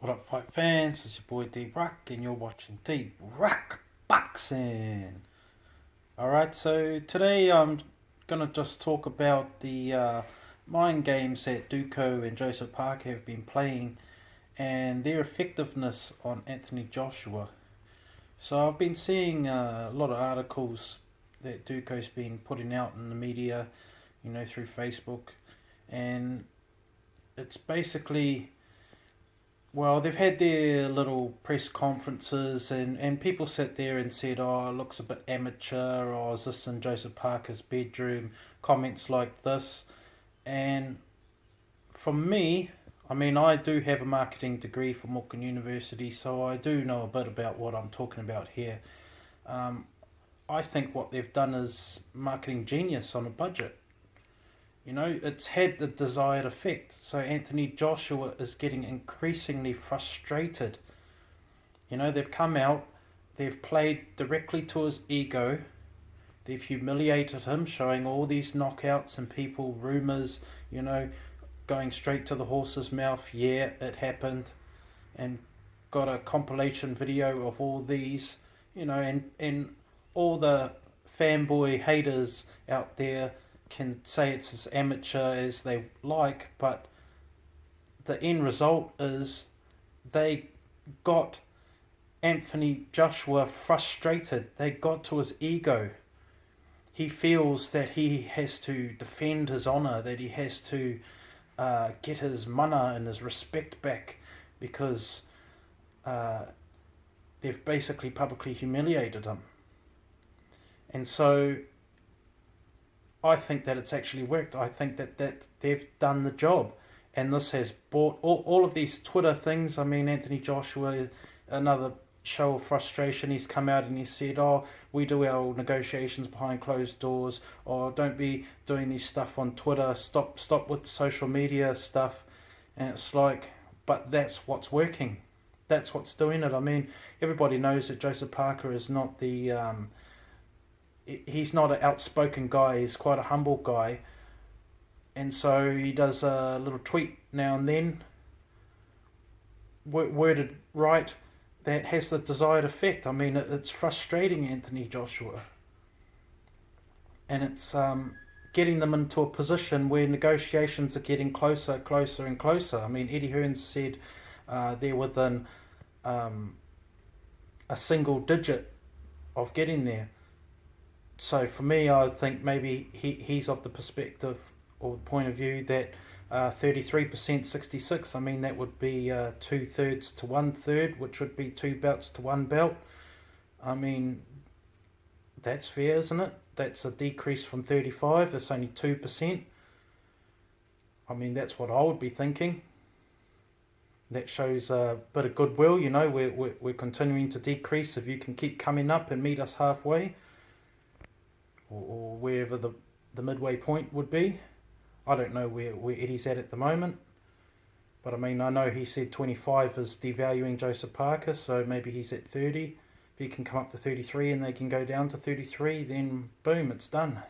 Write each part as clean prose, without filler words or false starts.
What up, fight fans? It's your boy D Ruck, and you're watching D Ruck Boxing. Alright, so today I'm gonna just talk about the mind games that Duco and Joseph Parker have been playing and their effectiveness on Anthony Joshua. So I've been seeing a lot of articles that Duco's been putting out in the media, through Facebook, and it's basically, well, they've had their little press conferences, and people sat there and said, oh, it looks a bit amateur, or is this in Joseph Parker's bedroom? Comments like this. And for me, I do have a marketing degree from Auckland University, so I do know a bit about what I'm talking about here. I think what they've done is marketing genius on a budget. It's had the desired effect. So Anthony Joshua is getting increasingly frustrated. They've come out, they've played directly to his ego, they've humiliated him, showing all these knockouts and people, rumours, going straight to the horse's mouth. Yeah, it happened. And got a compilation video of all these, and all the fanboy haters out there can say it's as amateur as they like, but the end result is they got Anthony Joshua frustrated. They got to his ego. He feels that he has to defend his honour, that he has to get his mana and his respect back because they've basically publicly humiliated him. And so I think that it's actually worked. I think that they've done the job. And this has brought all of these Twitter things. Anthony Joshua, another show of frustration. He's come out and he said, oh, we do our negotiations behind closed doors. Or don't be doing this stuff on Twitter. Stop with the social media stuff. And it's like, but that's what's working. That's what's doing it. Everybody knows that Joseph Parker is not he's not an outspoken guy. He's quite a humble guy, and so he does a little tweet now and then, worded right, that has the desired effect. It's frustrating Anthony Joshua, and it's getting them into a position where negotiations are getting closer and closer. Eddie Hearn said they're within a single digit of getting there. So for me, I think maybe he's of the perspective or the point of view that 33%, 66, that would be 2/3 to 1/3, which would be 2 belts to 1 belt. That's fair, isn't it? That's a decrease from 35. That's only 2%. That's what I would be thinking. That shows a bit of goodwill. We're continuing to decrease. If you can keep coming up and meet us halfway, or wherever the midway point would be. I don't know where Eddie's at the moment, but I know he said 25 is devaluing Joseph Parker, so maybe he's at 30. If he can come up to 33 and they can go down to 33, then boom, it's done.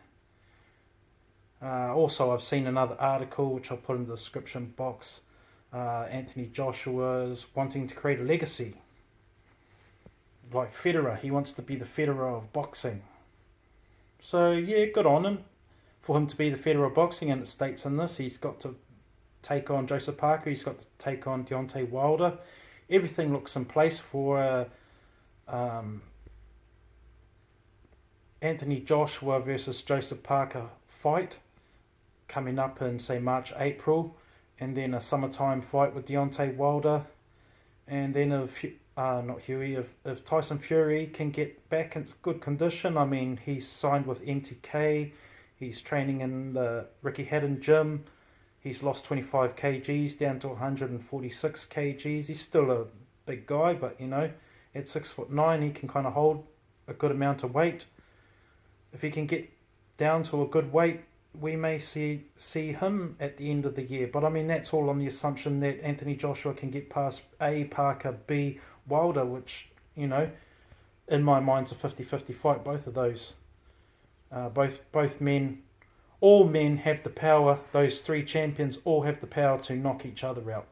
Also, I've seen another article which I'll put in the description box. Anthony Joshua's wanting to create a legacy like Federer. He wants to be the Federer of boxing. So yeah, good on him for him to be the Federer of boxing, and it states in this he's got to take on Joseph Parker, he's got to take on Deontay Wilder. Everything looks in place for Anthony Joshua versus Joseph Parker fight coming up in, say, March, April, and then a summertime fight with Deontay Wilder, and then if Tyson Fury can get back in good condition. He's signed with MTK, he's training in the Ricky Hatton gym, he's lost 25 kgs down to 146 kgs. He's still a big guy, but at 6'9", he can kind of hold a good amount of weight. If he can get down to a good weight, we may see him at the end of the year. But that's all on the assumption that Anthony Joshua can get past A, Parker, B, Wilder, which, in my mind's a 50-50 fight, both of those. Both men, all men have the power, those three champions all have the power to knock each other out.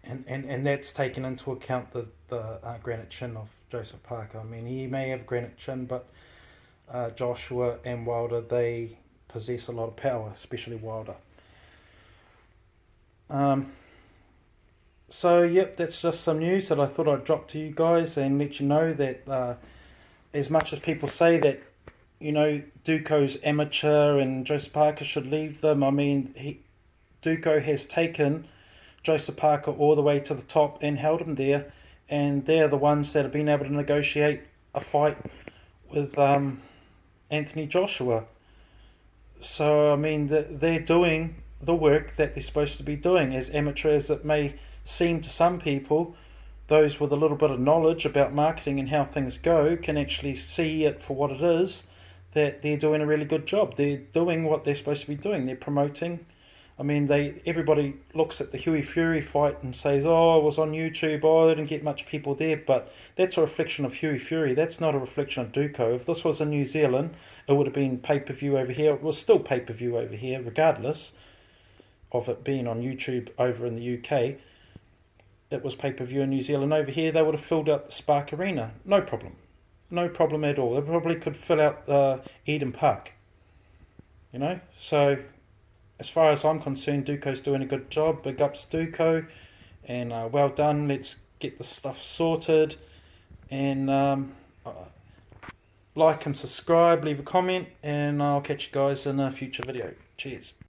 and that's taken into account the granite chin of Joseph Parker. I mean, he may have granite chin, but Joshua and Wilder, they possess a lot of power, especially Wilder. So yep, that's just some news that I thought I'd drop to you guys and let you know that as much as people say that, you know, Duco's amateur and Joseph Parker should leave them, I mean, Duco has taken Joseph Parker all the way to the top and held him there, and they're the ones that have been able to negotiate a fight with Anthony Joshua. So I mean, they're doing the work that they're supposed to be doing, as amateur as it may seem to some people. Those with a little bit of knowledge about marketing and how things go can actually see it for what it is, that they're doing a really good job. They're doing what they're supposed to be doing. They're promoting. I mean, everybody looks at the Huey Fury fight and says, oh, it was on YouTube, oh, they didn't get much people there, but that's a reflection of Huey Fury. That's not a reflection of Duco. If this was in New Zealand, it would have been pay-per-view over here. It was still pay-per-view over here, regardless of it being on YouTube over in the UK. It was pay-per-view in New Zealand. Over here, they would have filled out the Spark Arena. No problem. No problem at all. They probably could fill out Eden Park. You know? So, as far as I'm concerned, Duco's doing a good job. Big ups Duco. And well done. Let's get this stuff sorted. And like and subscribe. Leave a comment. And I'll catch you guys in a future video. Cheers.